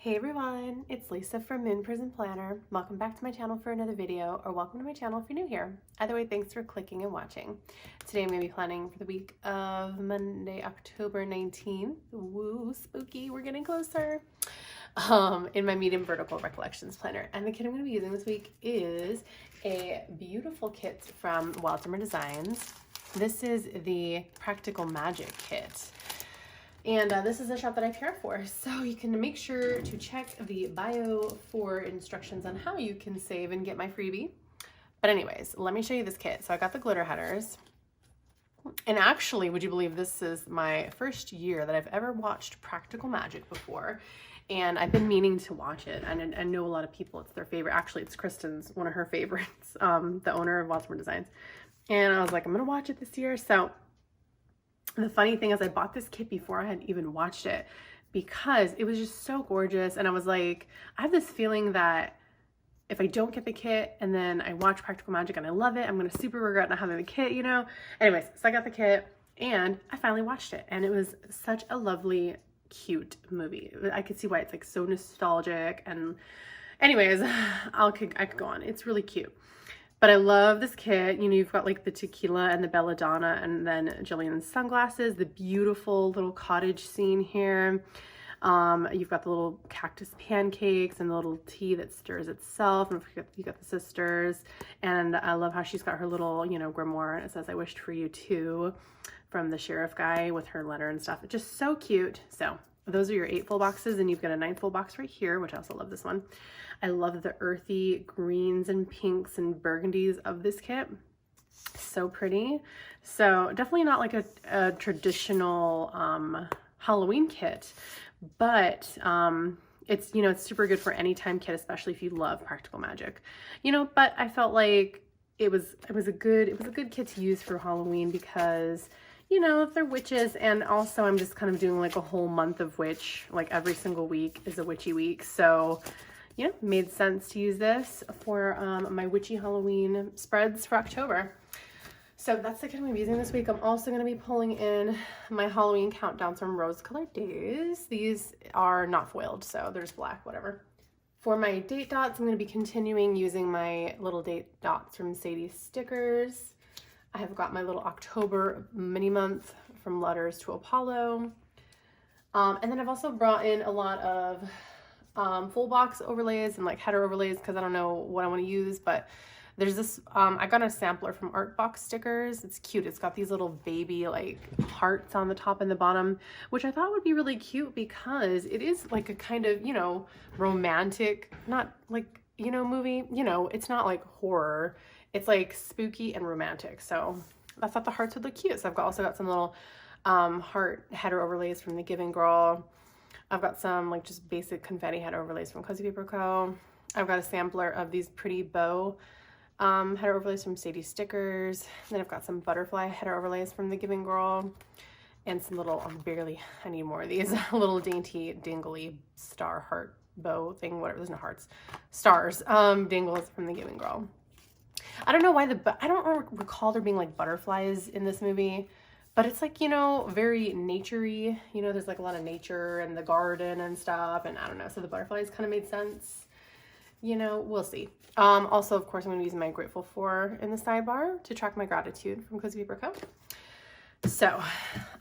Hey everyone, it's Lisa from moonprismplanner. Welcome back to my channel for another video, or welcome to my channel if you're new here. Either way, thanks for clicking and watching. Today I'm going to be planning for the week of Monday, October 19th. Woo, spooky, we're getting closer. In my medium vertical recollections planner. And the kit I'm going to be using this week is a beautiful kit from Wildhammer Designs. This is the Practical Magic kit. And this is a shop that I PR for, so you can make sure to check the bio for instructions on how you can save and get my freebie. But anyways, let me show you this kit. So I got the glitter headers. And actually, would you believe this is my first year that I've ever watched Practical Magic before. And I've been meaning to watch it. And I know a lot of people, it's their favorite. Actually, it's Kristen's, one of her favorites, the owner of Wildhammer Designs. And I was like, I'm going to watch it this year. So the funny thing is I bought this kit before I had even watched it because it was just so gorgeous. And I was like, I have this feeling that if I don't get the kit and then I watch Practical Magic and I love it, I'm going to super regret not having the kit, you know? Anyways, so I got the kit and I finally watched it. And it was such a lovely, cute movie. I could see why it's like so nostalgic. And anyways, I could go on. It's really cute. But I love this kit. You know, you've got like the tequila and the belladonna and then Jillian's sunglasses, the beautiful little cottage scene here. You've got the little cactus pancakes and the little tea that stirs itself. And you got the sisters. And I love how she's got her little, you know, grimoire. And it says, I wished for you too, from the sheriff guy with her letter and stuff. It's just so cute. So those are your 8 full boxes, and you've got a 9th full box right here, which I also love this one. I love the earthy greens and pinks and burgundies of this kit. So pretty. So definitely not like a traditional Halloween kit, but it's, you know, it's super good for any time kit, especially if you love Practical Magic, you know. But I felt like it was a good kit to use for Halloween because, you know, if they're witches, and also I'm just kind of doing like a whole month of witch, like every single week is a witchy week. So, you know, made sense to use this for my witchy Halloween spreads for October. So that's the kit I'm going to be using this week. I'm also going to be pulling in my Halloween countdowns from Rose Colored Days. These are not foiled, so they're just black, whatever. For my date dots, I'm going to be continuing using my little date dots from Sadie Stickers. I have got my little October mini month from Letters to Apollo. And then I've also brought in a lot of full box overlays and like header overlays because I don't know what I want to use, but there's this, I got a sampler from Art Box Stickers. It's cute. It's got these little baby like hearts on the top and the bottom, which I thought would be really cute because it is like a kind of, you know, romantic, not like, you know, movie, you know, it's not like horror. It's like spooky and romantic. So I thought the hearts would look cute. So I've also got some little heart header overlays from The Giving Girl. I've got some like just basic confetti header overlays from Cozy Paper Co. I've got a sampler of these pretty bow header overlays from Sadie Stickers. And then I've got some butterfly header overlays from The Giving Girl. And some little, I need more of these, little dainty dingly star heart bow thing, whatever, there's no hearts, stars, dingles from The Giving Girl. I don't know why I don't recall there being like butterflies in this movie, but it's like, you know, very nature-y, you know, there's like a lot of nature and the garden and stuff, and I don't know, so the butterflies kind of made sense, you know, we'll see. Also, of course, I'm going to be using my Grateful For in the sidebar to track my gratitude from Cozy Paper Co. So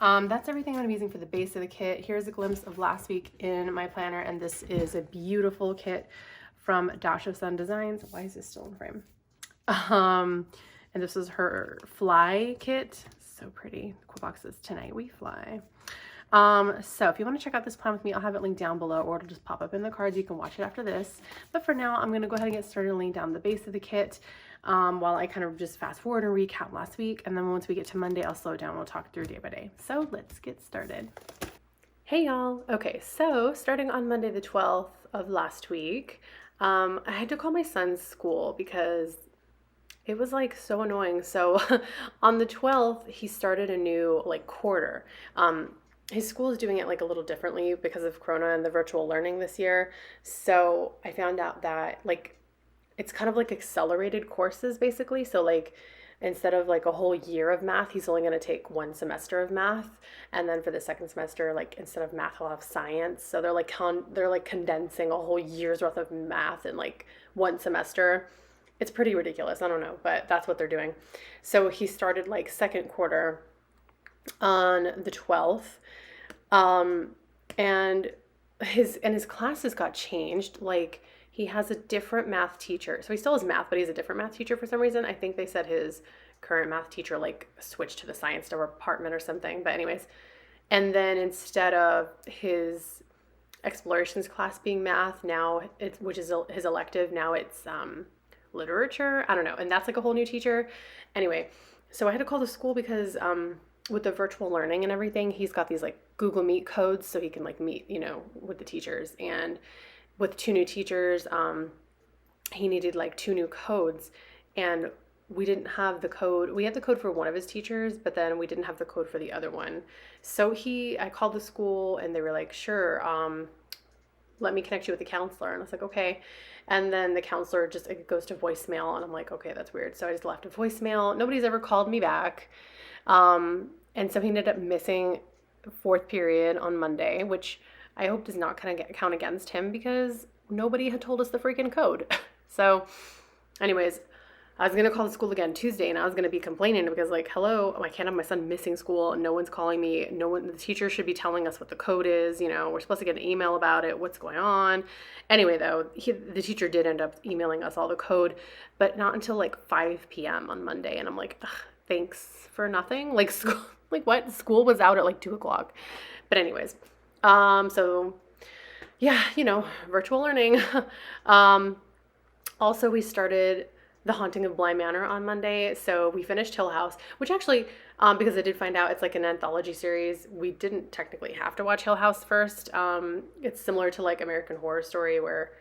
that's everything I'm going to be using for the base of the kit. Here's a glimpse of last week in my planner, and this is a beautiful kit from Dash of Sun Designs. Why is this still in frame? And this is her fly kit. So pretty. The cool box says, Tonight We Fly. So if you want to check out this plan with me, I'll have it linked down below, or it'll just pop up in the cards. You can watch it after this. But for now, I'm going to go ahead and get started laying down the base of the kit while I kind of just fast forward and recap last week. And then once we get to Monday, I'll slow it down. We'll talk through day by day. So let's get started. Hey y'all. Okay, so starting on Monday the 12th of last week, I had to call my son's school because it was like so annoying. So on the 12th, he started a new like quarter. His school is doing it like a little differently because of Corona and the virtual learning this year. So I found out that like it's kind of like accelerated courses basically. So like instead of like a whole year of math, he's only going to take one semester of math. And then for the second semester, like instead of math, he'll have science. So they're like they're like condensing a whole year's worth of math in like one semester. It's pretty ridiculous. I don't know, but that's what they're doing. So he started like second quarter on the 12th. And his classes got changed. Like he has a different math teacher. So he still has math, but he's a different math teacher for some reason. I think they said his current math teacher like switched to the science department or something. But anyways, and then instead of his explorations class being math, now it's, which is his elective, now it's literature. I don't know. And that's like a whole new teacher. Anyway, so I had to call the school because with the virtual learning and everything, he's got these like Google Meet codes so he can like meet, you know, with the teachers. And with 2 new teachers, he needed like 2 new codes, and we didn't have the code. We had the code for one of his teachers, but then we didn't have the code for the other one. So I called the school and they were like, sure, let me connect you with the counselor. And I was like, okay. And then the counselor just, it goes to voicemail, and I'm like, okay, that's weird. So I just left a voicemail. Nobody's ever called me back. And so he ended up missing 4th period on Monday, which I hope does not kind of count against him because nobody had told us the freaking code. So anyways, I was going to call the school again Tuesday, and I was going to be complaining because like, hello, I can't have my son missing school. No one's calling me. The teacher should be telling us what the code is. You know, we're supposed to get an email about it. What's going on? Anyway, though, the teacher did end up emailing us all the code, but not until like 5 p.m. on Monday. And I'm like, thanks for nothing. Like school, like what? School was out at like 2 o'clock. But anyways, so yeah, you know, virtual learning. Also we started The Haunting of Bly Manor on Monday. So we finished Hill House, which actually, because I did find out it's like an anthology series, we didn't technically have to watch Hill House first. It's similar to like American Horror Story, where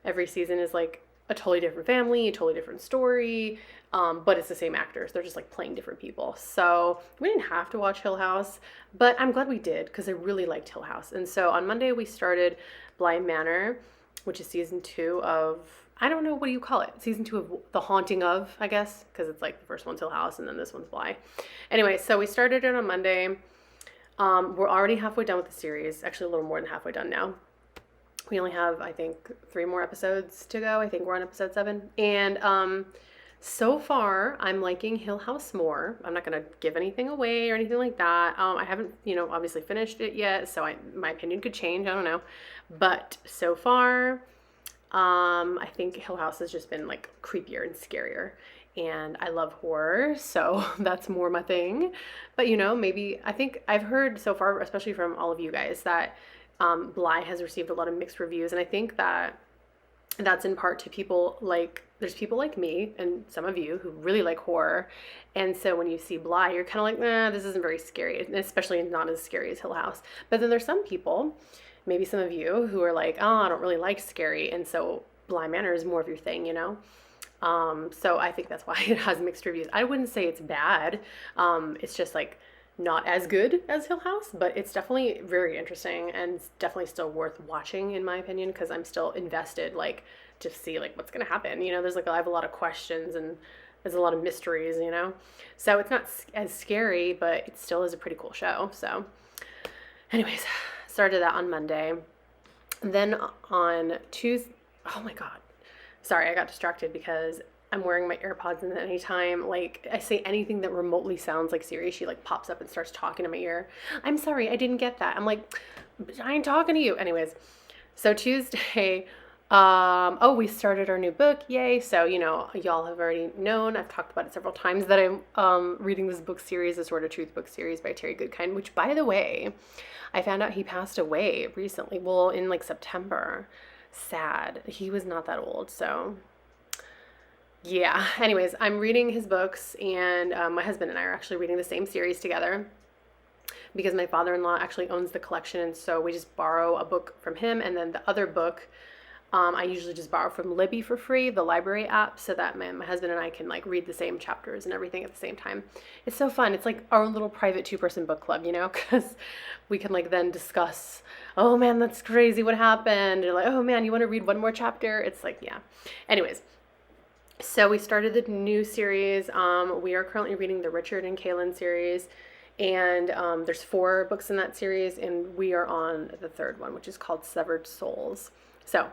every season is like a totally different family, a totally different story, but it's the same actors. They're just like playing different people. So we didn't have to watch Hill House, but I'm glad we did because I really liked Hill House. And so on Monday we started Bly Manor, which is season 2 of, I don't know, what do you call it? Season 2 of The Haunting of, I guess, because it's like the first one's Hill House and then this one's Bly. Anyway, so we started it on Monday. We're already halfway done with the series, actually a little more than halfway done now. We only have, I think, 3 more episodes to go. I think we're on episode 7. And so far, I'm liking Hill House more. I'm not going to give anything away or anything like that. I haven't, you know, obviously finished it yet, so my opinion could change. I don't know. But so far, I think Hill House has just been like creepier and scarier. And I love horror, so that's more my thing. But, you know, maybe, I think I've heard so far, especially from all of you guys, that Bly has received a lot of mixed reviews, and I think that that's in part to people like, there's people like me and some of you who really like horror, and so when you see Bly, you're kind of like, nah, this isn't very scary, and especially not as scary as Hill House. But then there's some people, maybe some of you, who are like, oh, I don't really like scary, and so Bly Manor is more of your thing, you know? So I think that's why it has mixed reviews. I wouldn't say it's bad. It's just like not as good as Hill House, but it's definitely very interesting and it's definitely still worth watching in my opinion, because I'm still invested, like, to see like what's gonna happen. You know, there's like, I have a lot of questions and there's a lot of mysteries, you know, so it's not as scary, but it still is a pretty cool show. So anyways, started that on Monday. Then on Tuesday, oh my god, sorry, I got distracted because I'm wearing my AirPods, and anytime like I say anything that remotely sounds like Siri, she like pops up and starts talking in my ear. I'm sorry, I didn't get that. I'm like, I ain't talking to you. Anyways, so Tuesday, we started our new book, yay. So, you know, y'all have already known, I've talked about it several times, that I'm reading this book series, the Sword of Truth book series by Terry Goodkind, which, by the way, I found out he passed away recently, well, in like September. Sad. He was not that old, so yeah. Anyways, I'm reading his books, and my husband and I are actually reading the same series together because my father-in-law actually owns the collection, and so we just borrow a book from him, and then the other book I usually just borrow from Libby for free, the library app, so that my husband and I can like read the same chapters and everything at the same time. It's so fun. It's like our own little private 2-person book club, you know, because we can like then discuss, oh man, that's crazy, what happened? Or like, oh man, you want to read one more chapter? It's like, yeah. Anyways, So we started the new series. We are currently reading the Richard and Kaylin series, and there's 4 books in that series, and we are on the 3rd one, which is called Severed Souls. So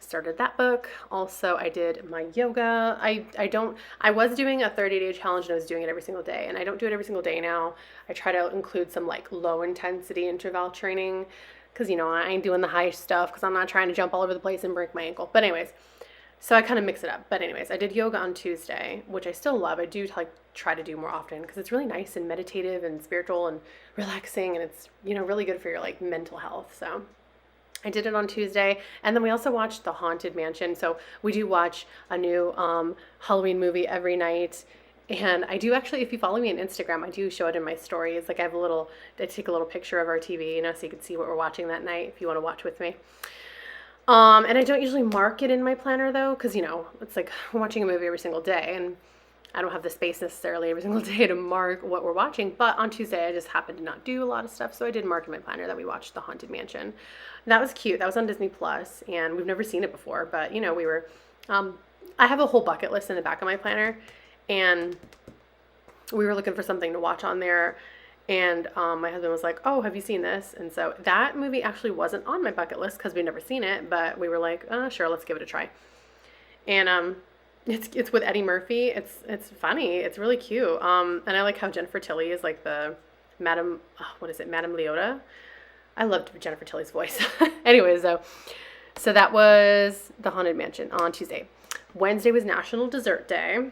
started that book. Also, I did my yoga. I was doing a 30-day challenge, and I was doing it every single day, and I don't do it every single day now. I try to include some like low intensity interval training, because I ain't doing the high stuff because I'm not trying to jump all over the place and break my ankle. But anyways, so I kind of mix it up. But anyways, I did yoga on Tuesday, which I still love. I do like try to do more often because it's really nice and meditative and spiritual and relaxing, and it's really good for your like mental health. So I did it on Tuesday, and then we also watched The Haunted Mansion. So we do watch a new Halloween movie every night. And I do actually, if you follow me on Instagram, I do show it in my stories. Like I take a little picture of our TV, so you can see what we're watching that night if you want to watch with me. And I don't usually mark it in my planner though, because it's like we're watching a movie every single day, and I don't have the space necessarily every single day to mark what we're watching. But on Tuesday, I just happened to not do a lot of stuff, so I did mark in my planner that we watched The Haunted Mansion. And that was cute. That was on Disney Plus, and we've never seen it before. But we were. I have a whole bucket list in the back of my planner, and we were looking for something to watch on there. And my husband was like, "Oh, have you seen this?" And so that movie actually wasn't on my bucket list because we'd never seen it, but we were like, "Sure, let's give it a try." And it's with Eddie Murphy. It's funny. It's really cute. And I like how Jennifer Tilly is like the Madam. What is it, Madam Leota? I loved Jennifer Tilly's voice. Anyways, so that was The Haunted Mansion on Tuesday. Wednesday was National Dessert Day.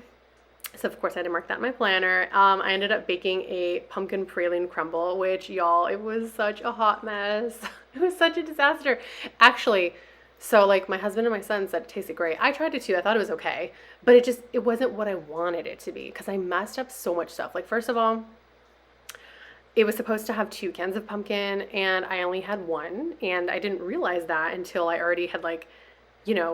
So, of course, I had to mark that in my planner. I ended up baking a pumpkin praline crumble, which, y'all, it was such a hot mess. It was such a disaster. Actually, so, like, my husband and my son said it tasted great. I tried it, too. I thought it was okay. But it wasn't what I wanted it to be because I messed up so much stuff. Like, first of all, it was supposed to have 2 cans of pumpkin, and I only had 1. And I didn't realize that until I already had, like,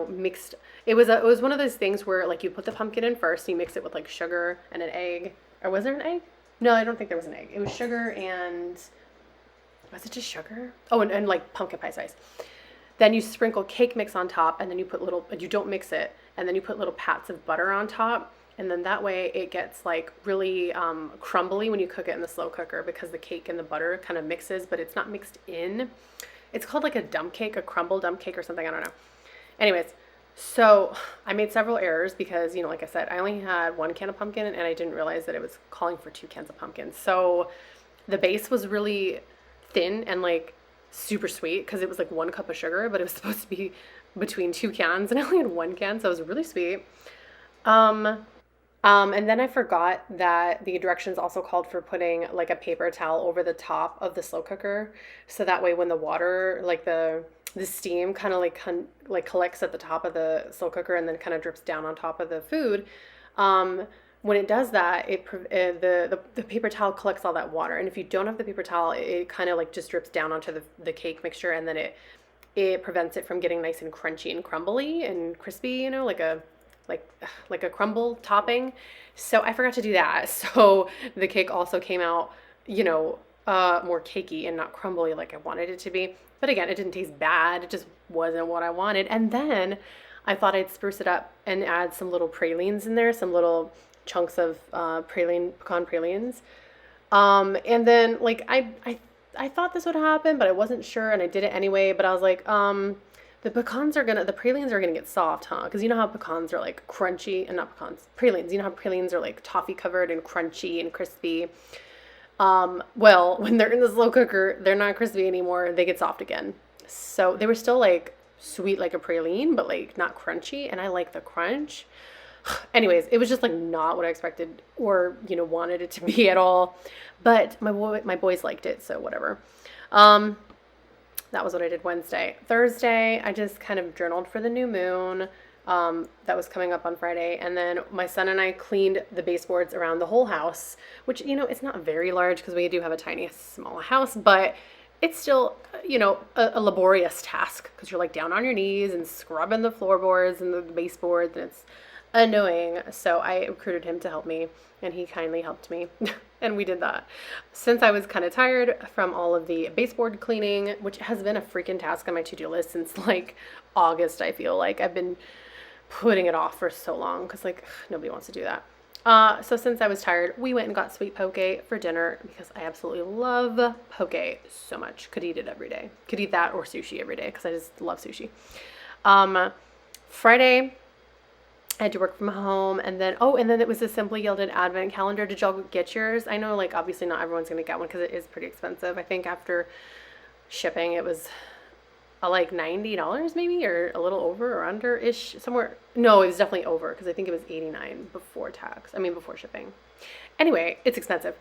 mixed. It was one of those things where like you put the pumpkin in first, you mix it with like sugar and an egg. Or was there an egg? No, I don't think there was an egg. It was sugar and was it just sugar? Oh, and like pumpkin pie spice. Then you sprinkle cake mix on top, and then you don't mix it, and then you put little pats of butter on top, and then that way it gets like really crumbly when you cook it in the slow cooker because the cake and the butter kind of mixes, but it's not mixed in. It's called like a dump cake, a crumble dump cake or something. I don't know. Anyways, so I made several errors because, like I said, I only had 1 can of pumpkin, and I didn't realize that it was calling for 2 cans of pumpkin. So the base was really thin and like super sweet because it was like 1 cup of sugar, but it was supposed to be between 2 cans, and I only had 1 can, so it was really sweet. And then I forgot that the directions also called for putting like a paper towel over the top of the slow cooker, so that way when the water, like the steam kind of like collects at the top of the slow cooker and then kind of drips down on top of the food. When it does that, the paper towel collects all that water, and if you don't have the paper towel, it kind of like just drips down onto the cake mixture, and then it prevents it from getting nice and crunchy and crumbly and crispy, like a crumble topping. So I forgot to do that. So the cake also came out, more cakey and not crumbly like I wanted it to be. But again, it didn't taste bad. It just wasn't what I wanted. And then I thought I'd spruce it up and add some little pralines in there, some little chunks of pecan pralines. And then like I thought this would happen, but I wasn't sure, and I did it anyway. But I was like, the pralines are gonna get soft, huh? Because you know how pecans are like crunchy, and not pecans, pralines. You know how pralines are like toffee covered and crunchy and crispy. Well, when they're in the slow cooker, they're not crispy anymore. They get soft again. So they were still like sweet like a praline, but like not crunchy. And I like the crunch. Anyways, it was just like not what I expected or, wanted it to be at all. But my boys liked it. So whatever. That was what I did Wednesday. Thursday, I just kind of journaled for the new moon. That was coming up on Friday. And then my son and I cleaned the baseboards around the whole house, which, it's not very large because we do have a tiny, small house, but it's still, a laborious task because you're like down on your knees and scrubbing the floorboards and the baseboards, and it's annoying. So I recruited him to help me, and he kindly helped me. And we did that. Since I was kind of tired from all of the baseboard cleaning, which has been a freaking task on my to-do list since like August, I feel like I've been putting it off for so long because like nobody wants to do that. So since I was tired, we went and got sweet poke for dinner because I absolutely love poke so much. Could eat it every day. Could eat that or sushi every day because I just love sushi. Friday, I had to work from home, and then it was a Simply Gilded advent calendar. Did y'all get yours? I know, like, obviously not everyone's gonna get one because it is pretty expensive. I think after shipping it was like $90 maybe, or a little over or under ish, somewhere. No, it was definitely over because I think it was $89 before tax. I mean before shipping. Anyway, it's expensive.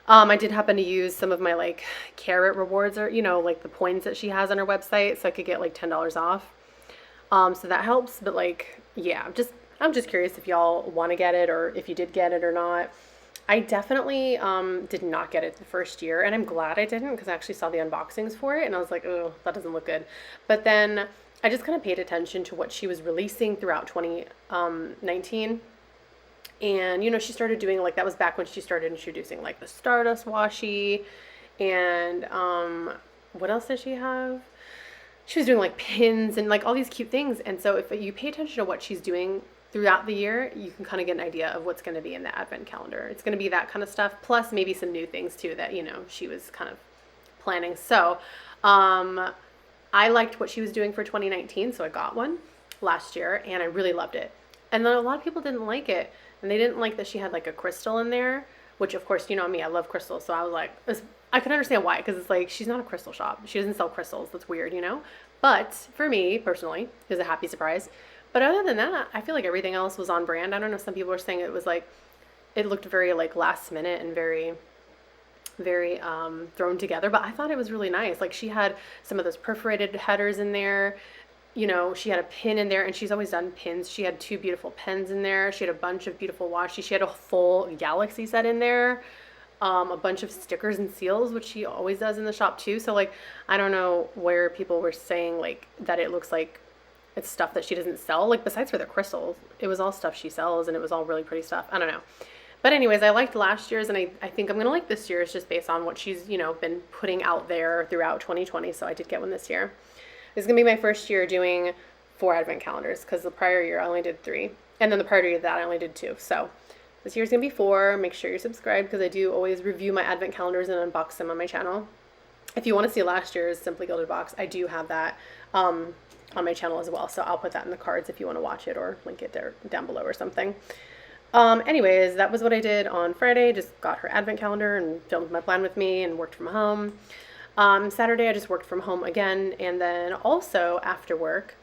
I did happen to use some of my like carrot rewards, or like the points that she has on her website, so I could get like $10 off. So that helps, but like, yeah, I'm just curious if y'all want to get it or if you did get it or not. I definitely did not get it the first year, and I'm glad I didn't because I actually saw the unboxings for it and I was like, oh, that doesn't look good. But then I just kind of paid attention to what she was releasing throughout 2019. And, she started doing, like, that was back when she started introducing, like, the Stardust washi. And what else did she have? She was doing, like, pins and, like, all these cute things. And so if you pay attention to what she's doing throughout the year, you can kind of get an idea of what's going to be in the advent calendar. It's going to be that kind of stuff, plus maybe some new things too that, she was kind of planning. So I liked what she was doing for 2019, so I got one last year and I really loved it. And then a lot of people didn't like it, and they didn't like that she had like a crystal in there, which of course, you know me, I love crystals. So I was like, I can understand why, because it's like, she's not a crystal shop. She doesn't sell crystals. That's weird, But for me personally, it was a happy surprise. But other than that, I feel like everything else was on brand. I don't know, some people were saying it was like, it looked very like last minute and very, very thrown together, but I thought it was really nice. Like, she had some of those perforated headers in there. She had a pin in there, and she's always done pins. She had 2 beautiful pens in there. She had a bunch of beautiful washi. She had a full galaxy set in there. A bunch of stickers and seals, which she always does in the shop too. So like, I don't know where people were saying like that it looks like it's stuff that she doesn't sell. Like, besides for the crystals, it was all stuff she sells, and it was all really pretty stuff. I don't know. But anyways, I liked last year's, and I think I'm going to like this year's just based on what she's, been putting out there throughout 2020. So I did get one this year. This is going to be my first year doing 4 advent calendars, because the prior year I only did 3. And then the prior year to that I only did 2. So this year's going to be 4. Make sure you're subscribed, because I do always review my advent calendars and unbox them on my channel. If you want to see last year's Simply Gilded box, I do have that on my channel as well. So I'll put that in the cards if you want to watch it, or link it there down below or something. Anyways, that was what I did on Friday. Just got her advent calendar and filmed my plan with me and worked from home. Saturday I just worked from home again, and then also after work,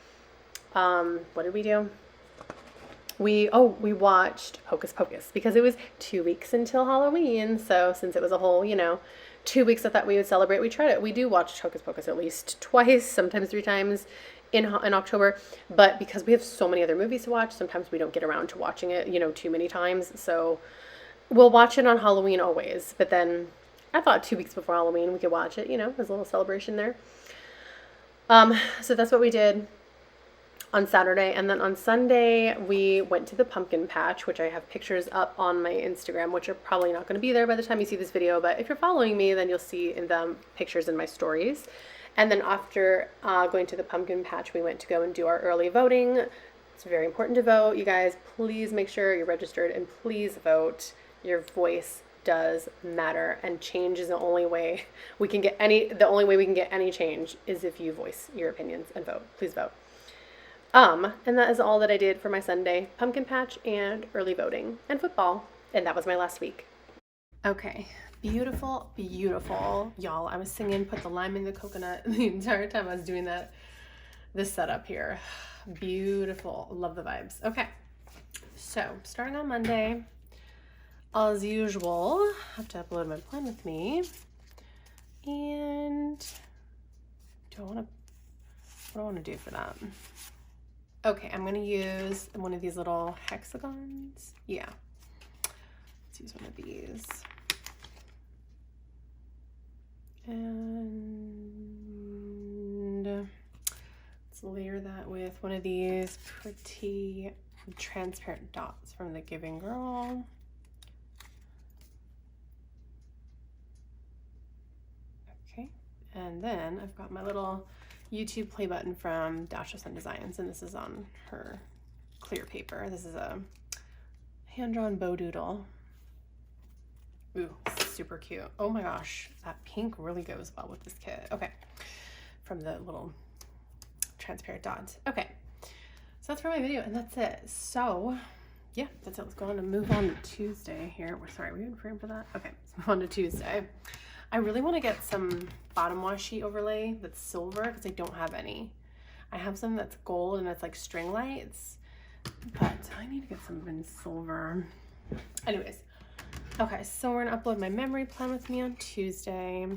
what did we do? We watched Hocus Pocus because it was 2 weeks until Halloween. So since it was a whole, 2 weeks I thought we would celebrate, we tried it. We do watch Hocus Pocus at least twice, sometimes 3 times in October, but because we have so many other movies to watch, sometimes we don't get around to watching it, too many times. So we'll watch it on Halloween always, but then I thought 2 weeks before Halloween we could watch it, as a little celebration there. So that's what we did on Saturday. And then on Sunday we went to the pumpkin patch, which I have pictures up on my Instagram, which are probably not going to be there by the time you see this video, but if you're following me, then you'll see in the pictures in my stories. And then after going to the pumpkin patch, we went to go and do our early voting. It's very important to vote, you guys. Please make sure you're registered and please vote. Your voice does matter, and change is the only way we can get any change is if you voice your opinions and vote. Please vote. And that is all that I did for my Sunday: pumpkin patch and early voting and football. And that was my last week. Okay. Beautiful, beautiful. Y'all, I was singing Put the Lime in the Coconut the entire time I was doing this setup here. Beautiful. Love the vibes. Okay. So, starting on Monday, as usual, I have to upload my plan with me. And what do I want to do for that? Okay, I'm going to use one of these little hexagons. Yeah. Let's use one of these. And let's layer that with one of these pretty transparent dots from the Giving Girl. Okay, and then I've got my little YouTube play button from Dash Designs, and this is on her clear paper. This is a hand-drawn bow doodle. Ooh, super cute. Oh my gosh, that pink really goes well with this kit. Okay, from the little transparent dots. Okay, so that's for my video, and that's it. So yeah, that's it. Let's go on and move on to Tuesday here. We're sorry, we in frame for that? Okay, let's move on to Tuesday. I really want to get some bottom washi overlay that's silver because I don't have any. I have some that's gold and it's like string lights, but I need to get some in silver. Anyways, okay, so we're gonna upload my memory plan with me on Tuesday.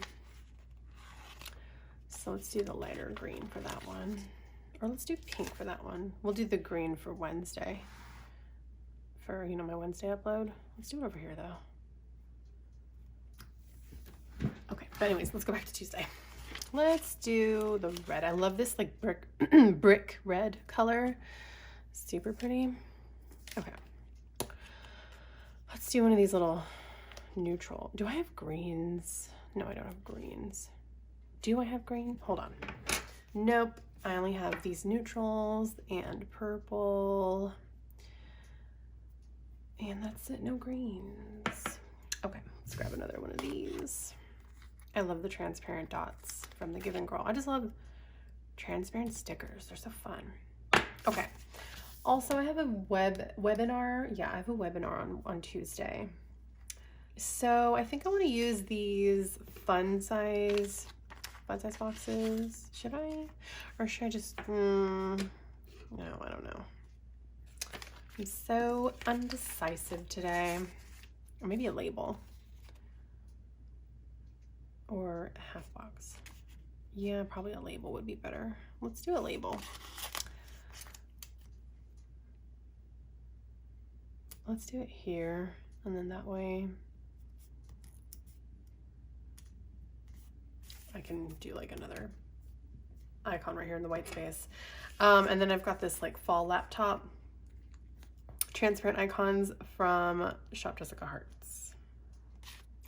So let's do the lighter green for that one. Or let's do pink for that one. We'll do the green for Wednesday. For, you know, my Wednesday upload. Let's do it over here though. Okay, but anyways, let's go back to Tuesday. Let's do the red. I love this like brick red color. Super pretty. Okay. Let's do one of these little neutral. Do I have greens? No, I don't have greens. Do I have green? Hold on. Nope. I only have these neutrals and purple. And that's it. No greens. Okay, let's grab another one of these. I love the transparent dots from the Give and Girl. I just love transparent stickers. They're so fun. Okay. Also, I have a webinar. Yeah, I have a webinar on Tuesday. So I think I want to use these fun size boxes. Should I? Or should I just, no, I don't know. I'm so undecisive today. Or maybe a label. Or a half box. Yeah, probably a label would be better. Let's do a label. Let's do it here, and then that way I can do like another icon right here in the white space. And then I've got this like fall laptop transparent icons from Shop Jessica Hearts.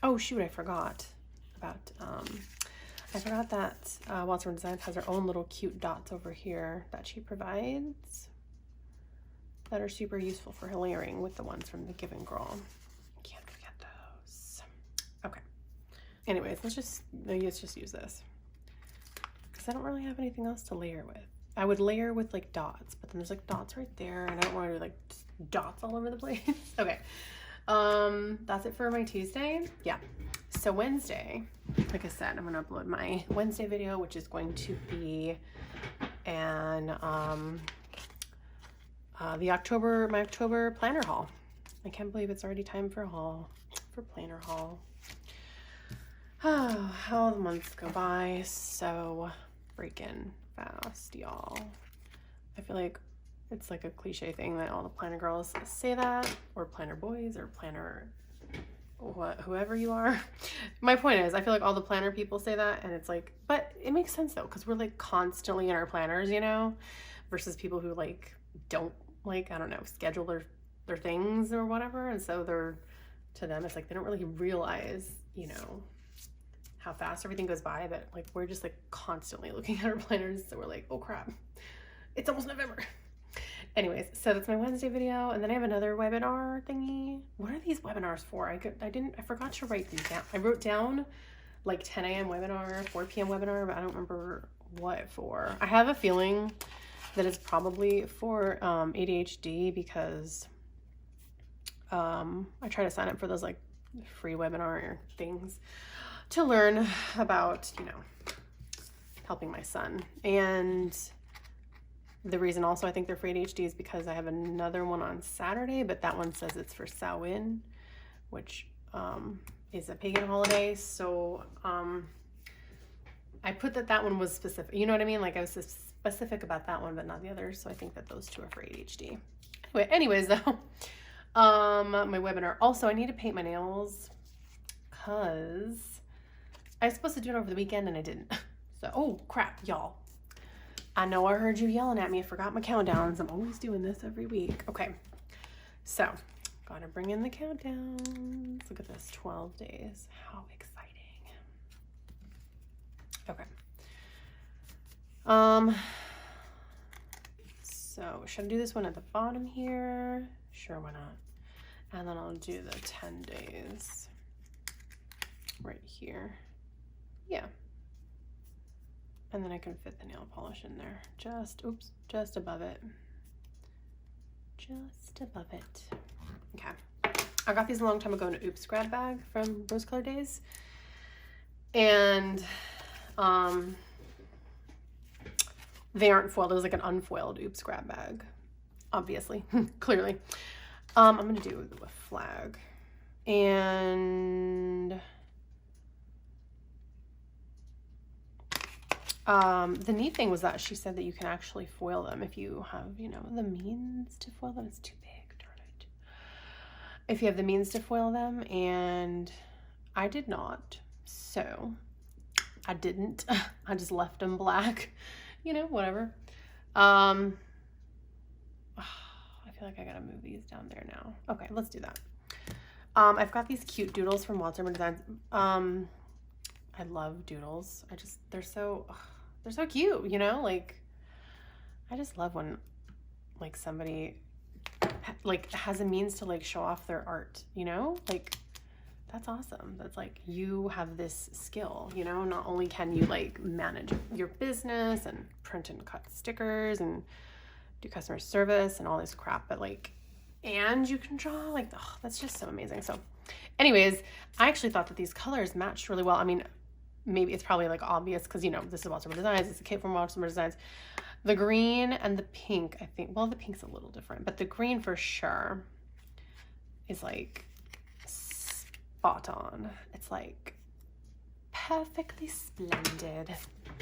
Oh shoot, I forgot about that Walter Designs has her own little cute dots over here that she provides that are super useful for layering with the ones from the Give and Girl. Can't forget those. Okay. Anyways, let's just use this because I don't really have anything else to layer with. I would layer with like dots, but then there's like dots right there, and I don't want to do like dots all over the place. Okay. That's it for my Tuesday. Yeah. So Wednesday, like I said, I'm gonna upload my Wednesday video, which is going to be an my October planner haul. I can't believe it's already time for a haul, for planner haul. Oh, how the months go by so freaking fast, y'all. I feel like it's like a cliche thing that all the planner girls say that, or planner boys, or planner whoever you are. My point is, I feel like all the planner people say that, and it's like, but it makes sense though, because we're like constantly in our planners, you know, versus people who like don't like, I don't know, schedule their things or whatever, and so to them it's like they don't really realize, you know, how fast everything goes by, but like we're just like constantly looking at our planners, so we're like, oh crap, it's almost November. Anyways, so that's my Wednesday video, and then I have another webinar thingy. What are these webinars for? I forgot to write these down. I wrote down like 10 a.m. webinar, 4 p.m. webinar, but I don't remember what for. I have a feeling that it's probably for ADHD, because I try to sign up for those like free webinar things to learn about, you know, helping my son. And the reason also I think they're for ADHD is because I have another one on Saturday, but that one says it's for Samhain, which is a pagan holiday. So I put that one was specific, you know what I mean? Like I was specific about that one, but not the others. So I think that those two are for ADHD. Anyways though, my webinar. Also, I need to paint my nails because I was supposed to do it over the weekend and I didn't. So, oh crap, y'all. I know I heard you yelling at me. I forgot my countdowns. I'm always doing this every week. Okay, so gotta bring in the countdowns. Look at this, 12 days. How exciting. Okay. So should I do this one at the bottom here? Sure, why not? And then I'll do the 10 days right here. Yeah. And then I can fit the nail polish in there. Just, oops, just above it. Just above it. Okay. I got these a long time ago in an Oops grab bag from Rose Color Days. And they aren't foiled. It was like an unfoiled Oops grab bag, obviously, clearly. I'm gonna do a flag. And the neat thing was that she said that you can actually foil them if you have, you know, the means to foil them. It's too big, darn it. If you have the means to foil them, and I did not, so I didn't. I just left them black, you know, whatever. I feel like I gotta move these down there now. Okay, let's do that. I've got these cute doodles from Wild Summer Designs. I love doodles. They're so cute, you know, like I just love when like somebody like has a means to like show off their art, you know, like that's awesome. That's like, you have this skill, you know, not only can you like manage your business and print and cut stickers and do customer service and all this crap, but like, and you can draw, like, oh, that's just so amazing. So anyways, I actually thought that these colors matched really well. I mean, maybe it's probably like obvious because, you know, this is Wild Summer Designs. It's a kit from Wild Summer Designs. The green and the pink, I think, well, the pink's a little different, but the green for sure is like spot on. It's like perfectly splendid.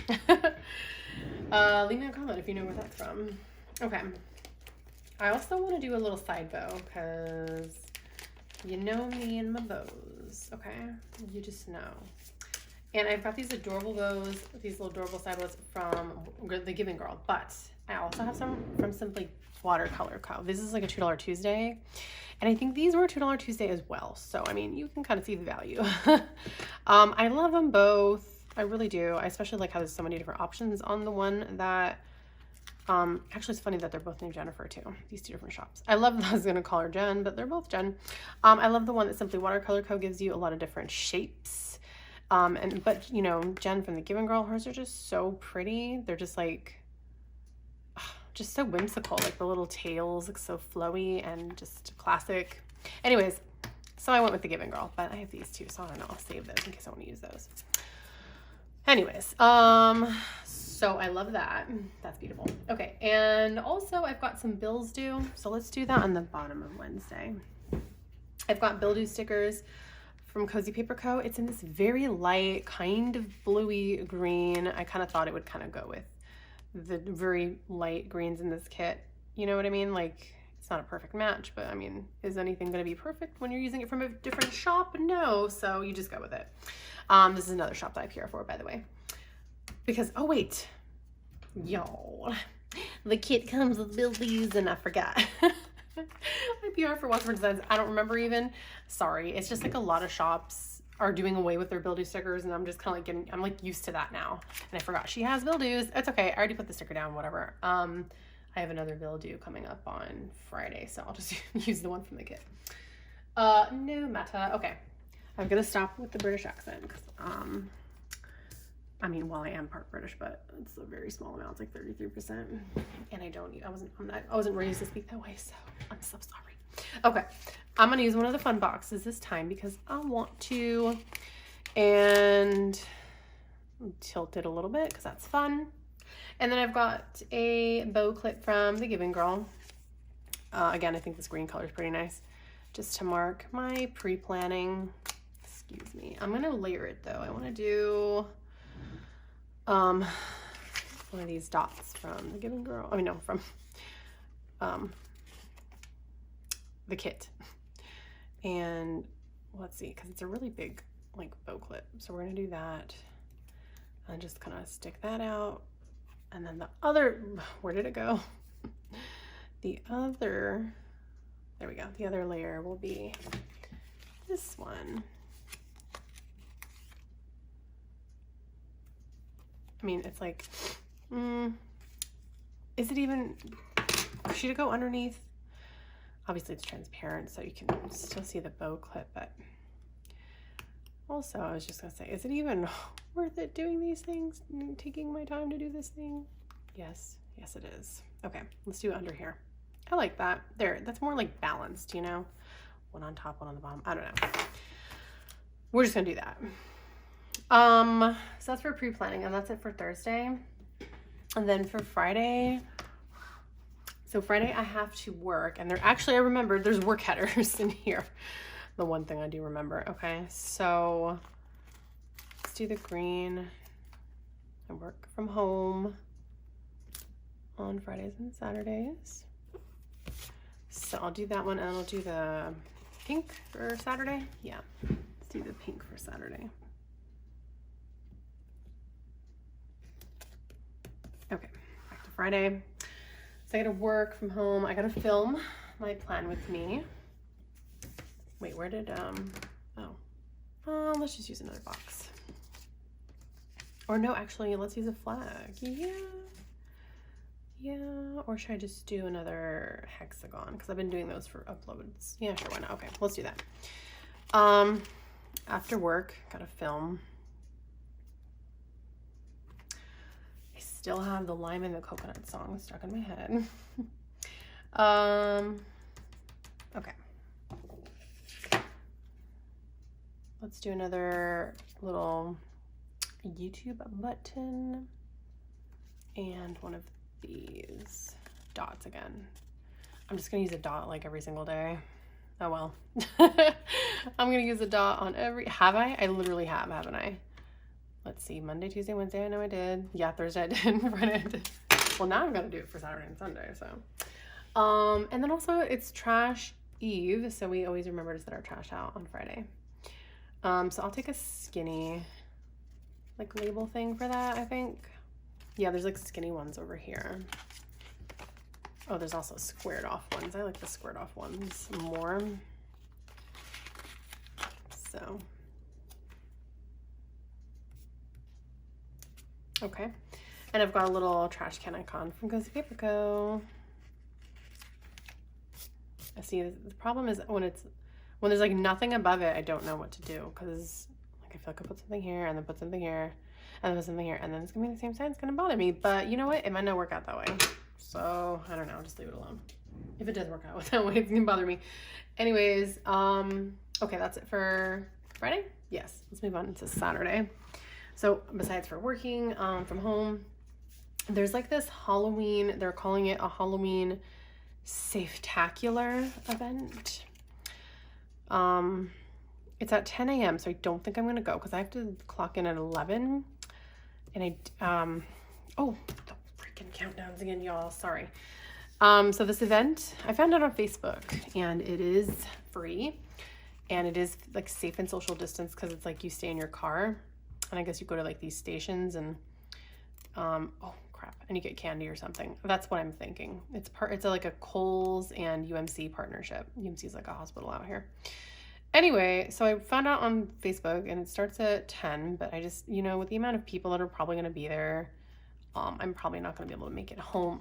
Leave me a comment if you know where that's from. Okay. I also want to do a little side bow because you know me and my bows. Okay. You just know. And I've got these adorable bows, these little adorable side bows from The Giving Girl, but I also have some from Simply Watercolor Co. This is like a $2 Tuesday. And I think these were a $2 Tuesday as well. So, I mean, you can kind of see the value. I love them both. I really do. I especially like how there's so many different options on the one that, actually it's funny that they're both named Jennifer too. These two different shops. I love, I was going to call her Jen, but they're both Jen. I love the one that Simply Watercolor Co. gives you a lot of different shapes. But you know, Jen from The Giving Girl, hers are just so pretty. They're just like, just so whimsical. Like the little tails look so flowy and just classic. Anyways, so I went with The Giving Girl, but I have these two, so I don't know. I'll save those in case I want to use those. Anyways, so I love that. That's beautiful. Okay, and also I've got some bills due, so let's do that on the bottom of Wednesday. I've got bill due stickers from Cozy Paper Co. It's in this very light, kind of bluey green. I kind of thought it would kind of go with the very light greens in this kit. You know what I mean? Like, it's not a perfect match, but I mean, is anything going to be perfect when you're using it from a different shop? No, so you just go with it. This is another shop that I PR for, by the way. Because, oh wait, y'all, the kit comes with billies and I forgot. I PR for Wild Summer Designs. I don't remember even. Sorry. It's just like a lot of shops are doing away with their bill due stickers, and I'm just kind of like getting, I'm like used to that now. And I forgot she has bill dues. It's okay. I already put the sticker down, whatever. I have another bill due coming up on Friday, so I'll just use the one from the kit. No matter. Okay. I'm going to stop with the British accent because, I mean, well, I am part British, but it's a very small amount. It's like 33%. And I wasn't raised to speak that way, so I'm so sorry. Okay. I'm going to use one of the fun boxes this time because I want to, and tilt it a little bit because that's fun. And then I've got a bow clip from The Giving Girl. Again, I think this green color is pretty nice. Just to mark my pre-planning. Excuse me. I'm going to layer it though. I want to do one of these dots from The Giving Girl. I mean, no, from the kit. And let's see, because it's a really big like bow clip. So we're going to do that and just kind of stick that out. And then the other, where did it go? The other, there we go. The other layer will be this one. I mean, it's like, is it even, Should it go underneath? Obviously it's transparent so you can still see the bow clip, but also I was just gonna say, is it even worth it doing these things, taking my time to do this thing? Yes, yes it is. Okay, let's do it under here. I like that. There, that's more like balanced, you know? One on top, one on the bottom. I don't know. We're just gonna do that. So that's for pre-planning, and that's it for Thursday. And then for Friday, so Friday I have to work, and I remembered there's work headers in here. The one thing I do remember. Okay, so let's do the green. I work from home on Fridays and Saturdays. So I'll do that one, and I'll do the pink for Saturday. Yeah, let's do the pink for Saturday. Okay, back to Friday. So I gotta work from home. I gotta film my plan with me. Wait, where did, let's just use another box. Or no, actually, let's use a flag. Yeah, or should I just do another hexagon? Because I've been doing those for uploads. Yeah, sure, why not? Okay, let's do that. After work, gotta film. I still have the lime and the coconut song stuck in my head. Okay. Let's do another little YouTube button and one of these dots again. I'm just gonna use a dot like every single day. Oh well. I'm gonna use a dot on every, have I? I literally have, haven't I? Let's see, Monday, Tuesday, Wednesday, I know I did. Yeah, Thursday I did, Friday I did. Well, now I'm gonna do it for Saturday and Sunday, so. And then also it's trash eve, so we always remember to set our trash out on Friday. So I'll take a skinny like label thing for that, I think. Yeah, there's like skinny ones over here. Oh, there's also squared off ones. I like the squared off ones more. So, okay. And I've got a little trash can icon from Cozy Paper Co. I see the problem is when there's like nothing above it, I don't know what to do, because like I feel like I put something here and then put something here and then put something here and then it's gonna be the same size. It's gonna bother me, but you know what? It might not work out that way. So I don't know, just leave it alone. If it does work out that way, it's gonna bother me. Anyways, okay, that's it for Friday. Yes, let's move on to Saturday. So besides for working from home, there's like this Halloween, they're calling it a Halloween Safetacular event. It's at 10 a.m. so I don't think I'm gonna go because I have to clock in at 11. And oh, the freaking countdowns again, y'all, sorry. So this event, I found out on Facebook, and it is free, and it is like safe and social distance because it's like you stay in your car, and I guess you go to like these stations and, oh crap, and you get candy or something. That's what I'm thinking. It's like a Kohl's and UMC partnership. UMC is like a hospital out here. Anyway, so I found out on Facebook, and it starts at 10, but I just, you know, with the amount of people that are probably going to be there, I'm probably not going to be able to make it home.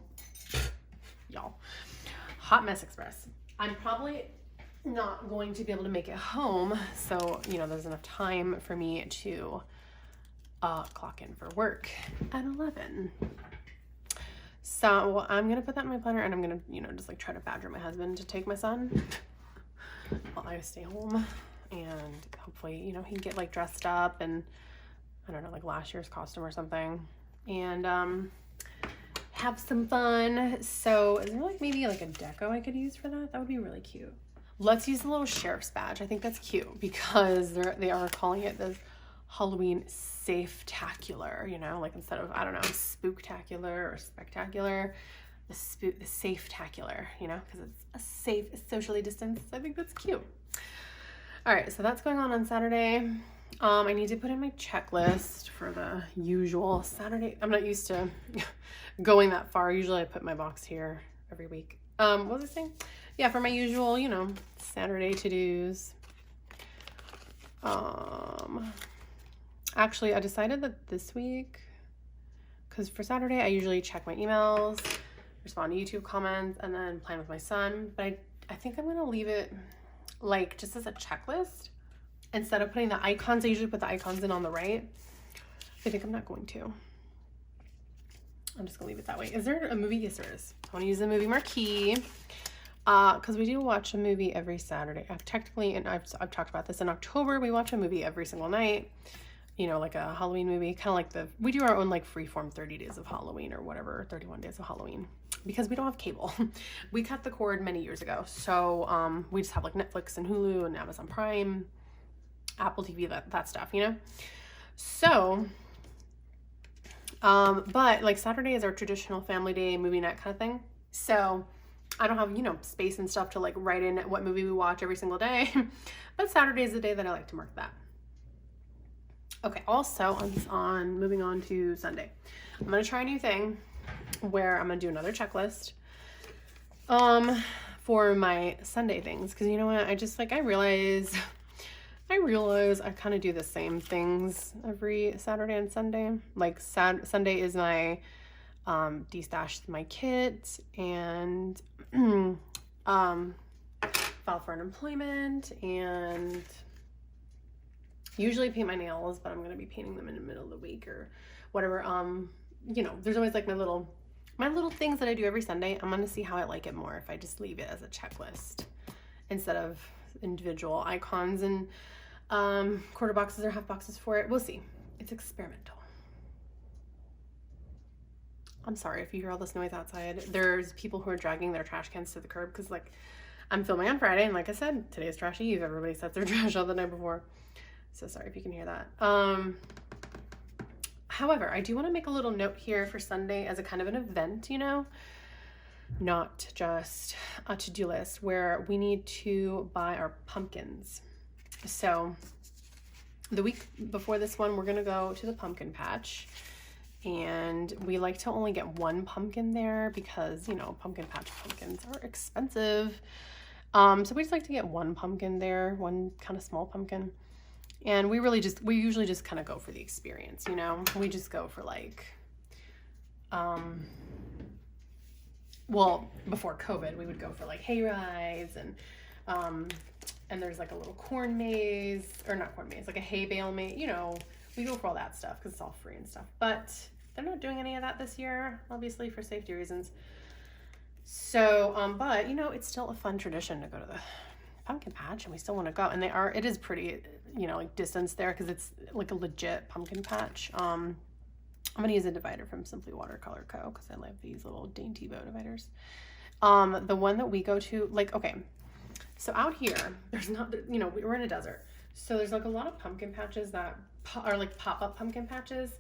Y'all, Hot Mess Express. I'm probably not going to be able to make it home, so, you know, there's enough time for me to clock in for work at 11. So I'm going to put that in my planner, and I'm going to, you know, just like try to badger my husband to take my son while I stay home, and hopefully, you know, he can get like dressed up and I don't know, like last year's costume or something, and have some fun. So is there like maybe like a deco I could use for that? That would be really cute. Let's use the little sheriff's badge. I think that's cute because they are calling it the Halloween Safetacular, you know, like instead of, I don't know, spooktacular or spectacular, the Safetacular, you know, because it's a safe, socially distanced. I think that's cute. All right, so that's going on Saturday. I need to put in my checklist for the usual Saturday. I'm not used to going that far. Usually I put my box here every week. What was I saying? Yeah, for my usual, you know, Saturday to-dos. Actually, I decided that this week, because for Saturday I usually check my emails, respond to YouTube comments, and then plan with my son. But I think I'm gonna leave it like just as a checklist instead of putting the icons. I usually put the icons in on the right. I think I'm not going to. I'm just gonna leave it that way. Is there a movie? Yes, there is. I want to use the movie marquee because we do watch a movie every Saturday. I've talked about this in October. We watch a movie every single night. You know, like a Halloween movie, kind of like we do our own like freeform 30 days of Halloween or whatever, 31 days of Halloween, because we don't have cable. We cut the cord many years ago. So we just have like Netflix and Hulu and Amazon Prime, Apple TV, that stuff, you know? So, but like Saturday is our traditional family day, movie night kind of thing. So I don't have, you know, space and stuff to like write in what movie we watch every single day. But Saturday is the day that I like to mark that. Okay, also moving on to Sunday. I'm gonna try a new thing where I'm gonna do another checklist for my Sunday things, because you know what, I realize I kind of do the same things every Saturday and Sunday. Like Sunday is my destash my kit and file for unemployment and usually paint my nails, but I'm going to be painting them in the middle of the week or whatever. You know, there's always like my little things that I do every Sunday. I'm going to see how I like it more if I just leave it as a checklist instead of individual icons and quarter boxes or half boxes for it. We'll see. It's experimental. I'm sorry if you hear all this noise outside. There's people who are dragging their trash cans to the curb because like I'm filming on Friday, and like I said, today is trash eve. Everybody sets their trash out the night before. So sorry if you can hear that. However, I do want to make a little note here for Sunday as a kind of an event, you know, not just a to-do list, where we need to buy our pumpkins. So the week before this one, we're going to go to the pumpkin patch, and we like to only get one pumpkin there because, you know, pumpkin patch pumpkins are expensive. So we just like to get one pumpkin there, one kind of small pumpkin. And we usually just kind of go for the experience, you know? We just go for like, well, before COVID, we would go for like hay rides and there's like a little corn maze, or not corn maze, like a hay bale maze, you know, we go for all that stuff because it's all free and stuff. But they're not doing any of that this year, obviously for safety reasons. So, but you know, it's still a fun tradition to go to the pumpkin patch, and we still want to go. And it is pretty, you know, like distance there because it's like a legit pumpkin patch. I'm gonna use a divider from Simply Watercolor Co. because I love these little dainty bow dividers. The one that we go to, like, okay, so out here there's not, you know, we're in a desert, so there's like a lot of pumpkin patches that are like pop-up pumpkin patches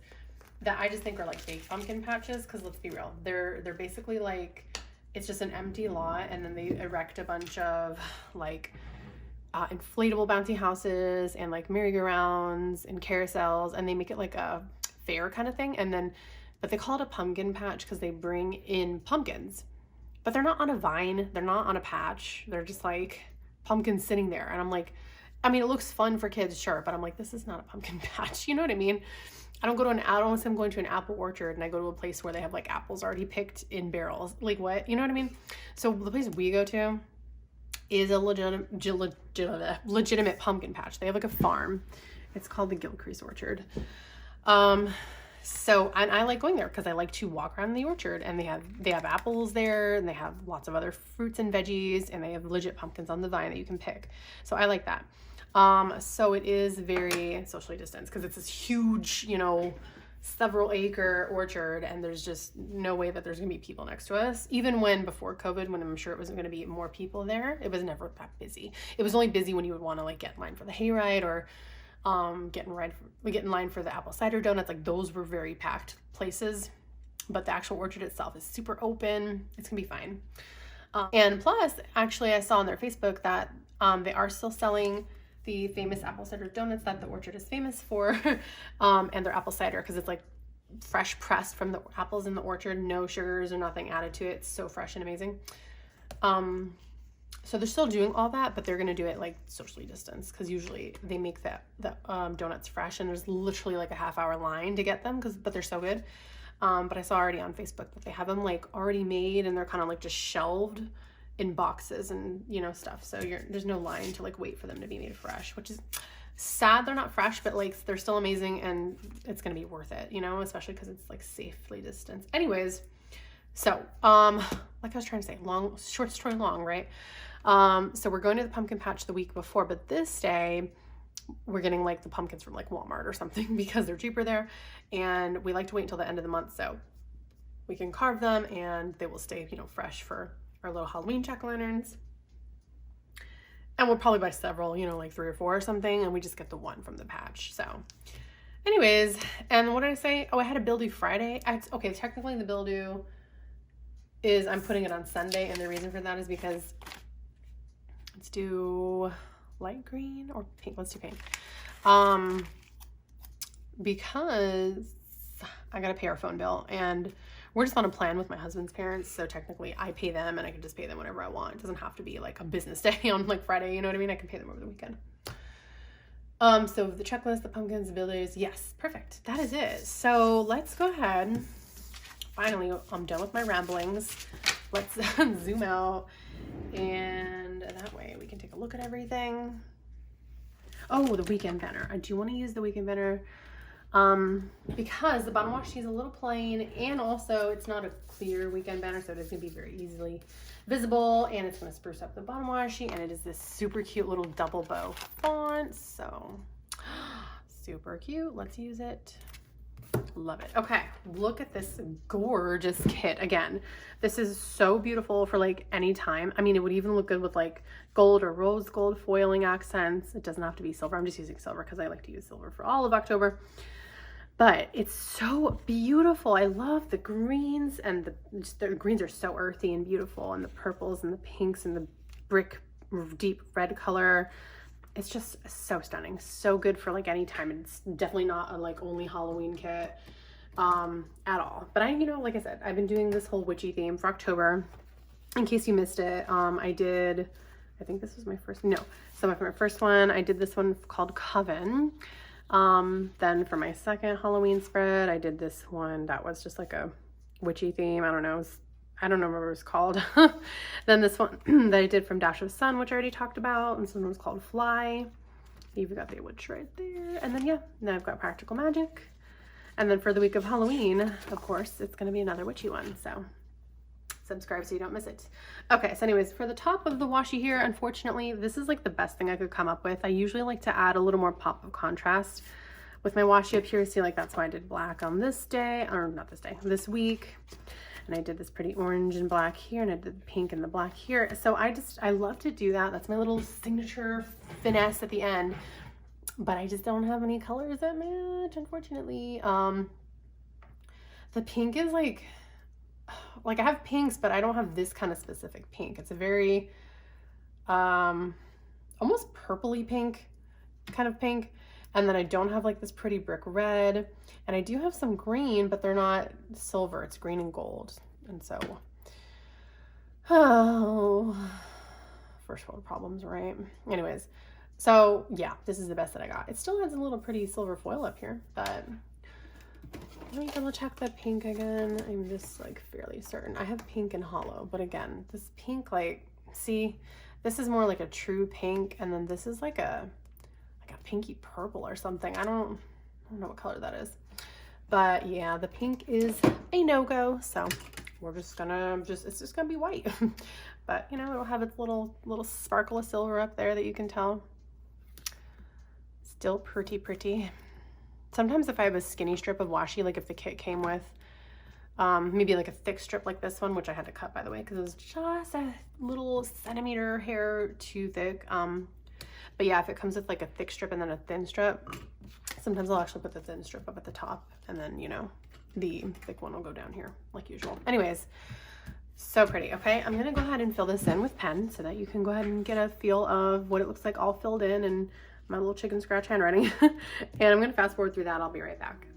that I just think are like fake pumpkin patches, because let's be real, they're basically like, it's just an empty lot, and then they erect a bunch of like inflatable bouncy houses and like merry-go-rounds and carousels, and they make it like a fair kind of thing. And then, but they call it a pumpkin patch because they bring in pumpkins, but they're not on a vine, they're not on a patch, they're just like pumpkins sitting there. And I'm like, I mean, it looks fun for kids, sure, but I'm like, this is not a pumpkin patch, you know what I mean? I don't unless I'm going to an apple orchard and I go to a place where they have like apples already picked in barrels. Like what? You know what I mean? So the place we go to is a legitimate pumpkin patch. They have like a farm. It's called the Gilcrease Orchard. So I like going there because I like to walk around the orchard, and they have apples there, and they have lots of other fruits and veggies, and they have legit pumpkins on the vine that you can pick. So I like that. So it is very socially distanced because it's this huge, you know, several acre orchard, and there's just no way that there's gonna be people next to us. Even before COVID, when I'm sure it wasn't gonna be more people there, it was never that busy. It was only busy when you would want to like get in line for the hayride or get in line for the apple cider donuts. Like those were very packed places, but the actual orchard itself is super open. It's gonna be fine. And plus, actually, I saw on their Facebook that they are still selling the famous apple cider donuts that the orchard is famous for, and their apple cider, because it's like fresh pressed from the apples in the orchard, no sugars or nothing added to it. It's so fresh and amazing. So they're still doing all that, but they're gonna do it like socially distanced, because usually they make the donuts fresh, and there's literally like a half-hour line to get them, but they're so good. But I saw already on Facebook that they have them like already made and they're kind of like just shelved in boxes and, you know, stuff. So there's no line to like wait for them to be made fresh, which is sad. They're not fresh, but like they're still amazing and it's going to be worth it, you know, especially because it's like safely distanced. Anyways, so, like I was trying to say, short story long, right? So we're going to the pumpkin patch the week before, but this day we're getting like the pumpkins from like Walmart or something because they're cheaper there. And we like to wait until the end of the month so we can carve them and they will stay, you know, fresh for our little Halloween jack-o'-lanterns. And we'll probably buy several, you know, like 3 or 4 or something, and we just get the one from the patch. So anyways, and what did I say? Oh, I had a bill due Friday. Okay, technically the bill due is I'm putting it on Sunday, and the reason for that is because let's do light green or pink. Let's do pink. Because I gotta pay our phone bill, and we're just on a plan with my husband's parents, so technically I pay them and I can just pay them whenever I want. It doesn't have to be like a business day on like Friday, you know what I mean? I can pay them over the weekend. So the checklist, the pumpkins, the builders, yes, perfect. That is it. So let's go ahead. Finally, I'm done with my ramblings. Let's zoom out, and that way we can take a look at everything. Oh, the weekend banner. I do want to use the weekend banner because the bottom washi is a little plain, and also it's not a clear weekend banner, so it is going to be very easily visible, and it's going to spruce up the bottom washi, and it is this super cute little double bow font, so super cute. Let's use it. Love it. Okay, look at this gorgeous kit. Again, this is so beautiful for like any time. I mean, it would even look good with like gold or rose gold foiling accents. It doesn't have to be silver. I'm just using silver because I like to use silver for all of October. But it's so beautiful. I love the greens, and the greens are so earthy and beautiful, and the purples and the pinks and the brick deep red color. It's just so stunning. So good for like any time. It's definitely not a like only Halloween kit at all. But you know, like I said, I've been doing this whole witchy theme for October. In case you missed it, I think this was my first, no. So my first one, I did this one called Coven. Then for my second Halloween spread, I did this one that was just like a witchy theme. I don't know what it was called. Then this one that I did from Dash of Sun, which I already talked about, and this one was called Fly. You've got the witch right there. And then, yeah, now I've got Practical Magic. And then for the week of Halloween, of course, it's going to be another witchy one. So subscribe so you don't miss it. Okay, so anyways, for the top of the washi here, unfortunately, this is like the best thing I could come up with. I usually like to add a little more pop of contrast with my washi up here. See, like that's why I did black on this day, or not this day, this week. And I did this pretty orange and black here, and I did the pink and the black here. So I love to do that. That's my little signature finesse at the end. But I just don't have any colors that match, unfortunately. The pink is like I have pinks, but I don't have this kind of specific pink. It's a very almost purpley pink kind of pink. And then I don't have like this pretty brick red, and I do have some green, but they're not silver. It's green and gold. And so, first world problems, right? Anyways, so yeah, this is the best that I got. It still has a little pretty silver foil up here, but let me double check the pink again. I'm just like fairly certain. I have pink and hollow, but again, this pink, like, see, this is more like a true pink, and then this is like a pinky purple or something. I don't know what color that is, but yeah, the pink is a no-go, so we're just gonna it's just gonna be white. But you know, it'll have its little sparkle of silver up there that you can tell. Still pretty. Sometimes if I have a skinny strip of washi, like if the kit came with maybe like a thick strip like this one, which I had to cut, by the way, because it was just a little centimeter hair too thick. But yeah, if it comes with like a thick strip and then a thin strip, sometimes I'll actually put the thin strip up at the top, and then, you know, the thick one will go down here like usual. Anyways, so pretty. Okay, I'm gonna go ahead and fill this in with pen so that you can go ahead and get a feel of what it looks like all filled in and my little chicken scratch handwriting. And I'm gonna fast forward through that. I'll be right back.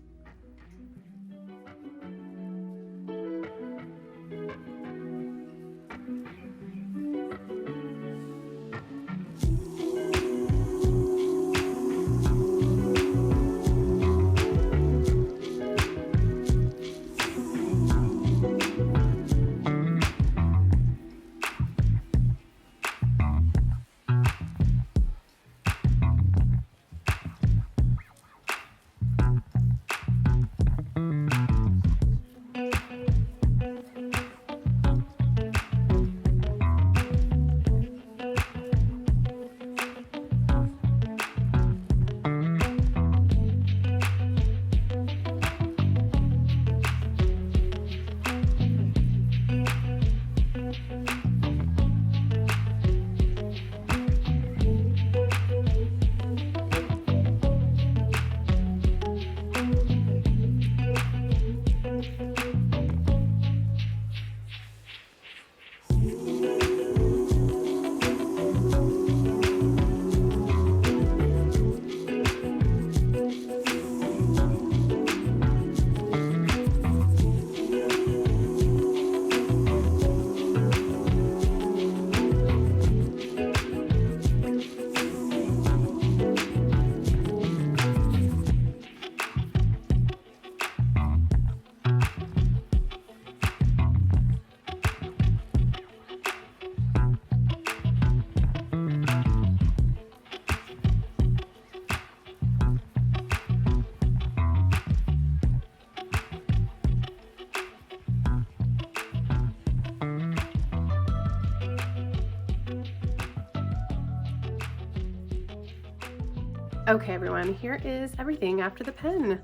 Okay, everyone, here is everything after the pen.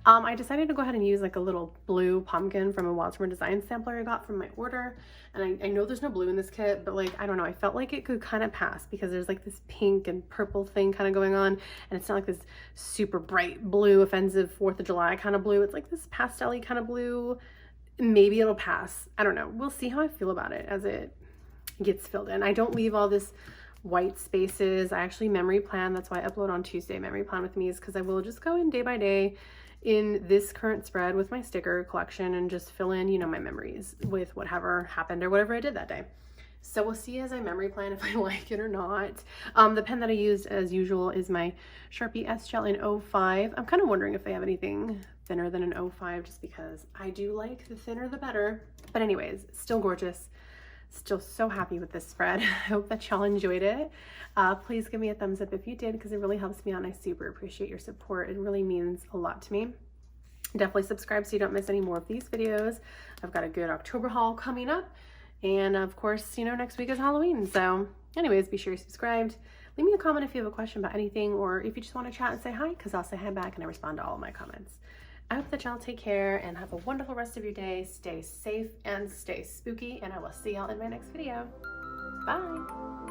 I decided to go ahead and use like a little blue pumpkin from a Wild Summer Design sampler I got from my order. And I know there's no blue in this kit, but like, I don't know, I felt like it could kind of pass because there's like this pink and purple thing kind of going on. And it's not like this super bright blue, offensive 4th of July kind of blue. It's like this pastel-y kind of blue. Maybe it'll pass. I don't know. We'll see how I feel about it as it gets filled in. I don't leave all this white spaces. I actually memory plan. That's why I upload on Tuesday, memory plan with me, is because I will just go in day by day in this current spread with my sticker collection and just fill in, you know, my memories with whatever happened or whatever I did that day. So we'll see as I memory plan if I like it or not. The pen that I used as usual is my Sharpie S Gel in 05. I'm kind of wondering if they have anything thinner than an 05 just because I do like the thinner the better. But anyways, still gorgeous. Still so happy with this spread. I hope that y'all enjoyed it. Please give me a thumbs up if you did because it really helps me out and I super appreciate your support. It really means a lot to me. Definitely subscribe so you don't miss any more of these videos. I've got a good October haul coming up. And of course, you know, next week is Halloween. So anyways, be sure you're subscribed. Leave me a comment if you have a question about anything or if you just want to chat and say hi, because I'll say hi back and I respond to all of my comments. I hope that y'all take care and have a wonderful rest of your day. Stay safe and stay spooky, and I will see y'all in my next video. Bye.